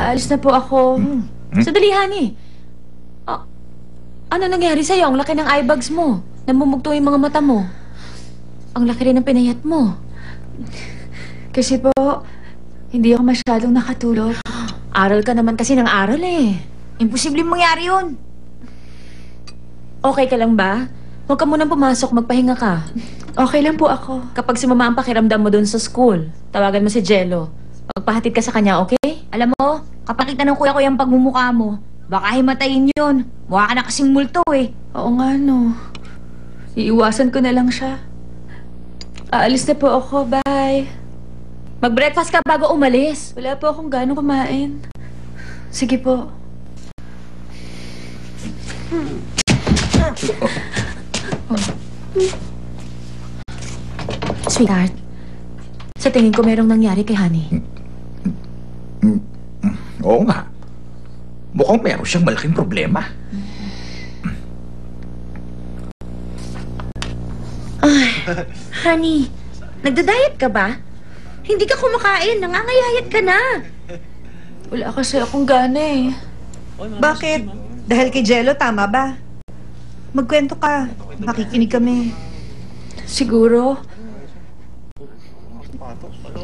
Aalis na po ako. Sandali, honey. Ano nangyari sa'yo? Ang laki ng eye bags mo. Namumugto yung mga mata mo. Ang laki rin ng pinayat mo. Kasi po, hindi ako masyadong nakatulog. Aral ka naman kasi ng aral eh. Imposibleng mangyari yun. Okay ka lang ba? Huwag ka munang pumasok, magpahinga ka. Okay lang po ako. Kapag sumama ang pakiramdam mo dun sa school, tawagan mo si Jello. Magpahatid ka sa kanya, okay? Alam mo, kapag kita ng kuya ko yung pagmumukha mo, baka himatayin yun. Mukha ka na kasing multo eh. Oo nga, no. Iiwasan ko na lang siya. Aalis na po ako. Bye. Mag-breakfast ka bago umalis. Wala po akong gano'ng kumain. Sige po. Sweetheart, sa tingin ko merong nangyari kay Honey. Oo nga. Mukhang meron siyang malaking problema. Honey, nagda-diet ka ba? Hindi ka kumakain, nangangayayat ka na. Wala kasi akong gana eh. Bakit? Dahil kay Jello, tama ba? Magkwento ka. Makikinig kami. Siguro.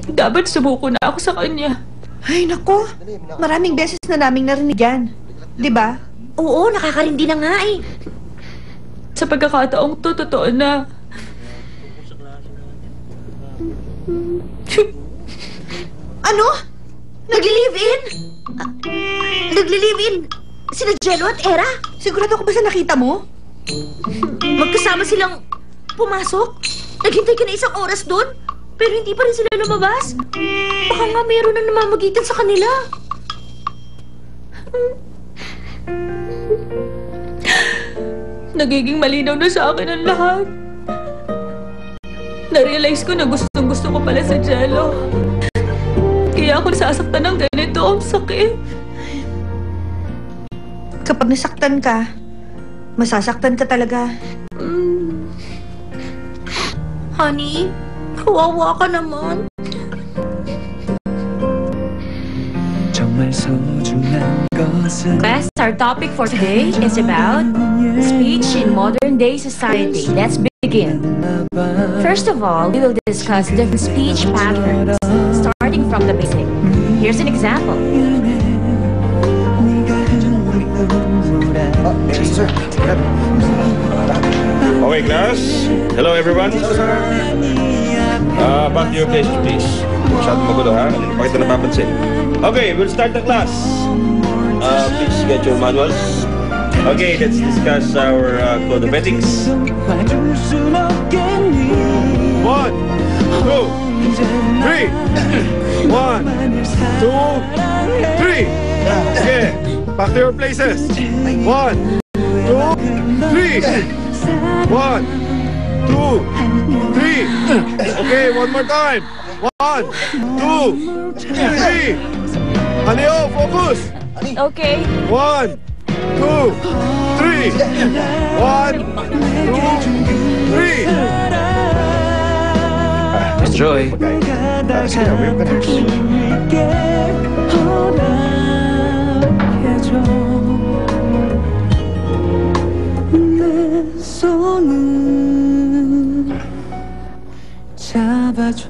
Dapat subuko na ako sa kanya. Ay, nako. Maraming beses na naming narinig yan. Di ba? Oo, nakakarindi na nga eh. Sa pagkakataong to, totoo na. Ano? Nagli-live-in? Nagli-live-in? Sina Jello at Era? Sigurado ka ba sa nakita mo? Magkasama silang pumasok? Naghintay ka na isang oras doon? Pero hindi pa rin sila lumabas? Baka nga meron na namamagitan sa kanila. Nagiging malinaw na sa akin ang lahat. Na-realize ko na gustong-gusto ko pala sa Jello. Kaya ako nasasaktan ng ganito. Ang sakit. Kapag nasaktan ka, masasaktan ka talaga. Honey, kawawa ka naman. Best, our topic for today is about speech in modern-day society. Let's begin. First of all, we will discuss different speech patterns, starting from the basic. Here's an example. Okay, class. Hello, everyone. Back to your place, please. Masyadong magulo, ha? Bakit na napapansin? Okay, we'll start the class. Please get your manuals. Okay, let's discuss our code of ethics. 1, 2, 3. 1, 2, 3. Okay, back to your places. 1, 2, 3. 1, 2, 3. Okay, one more time. 1, 2, 3. Aleo, focus. Okay. 1, 2, 3. 1, 2, 3. Enjoy. 잡아줘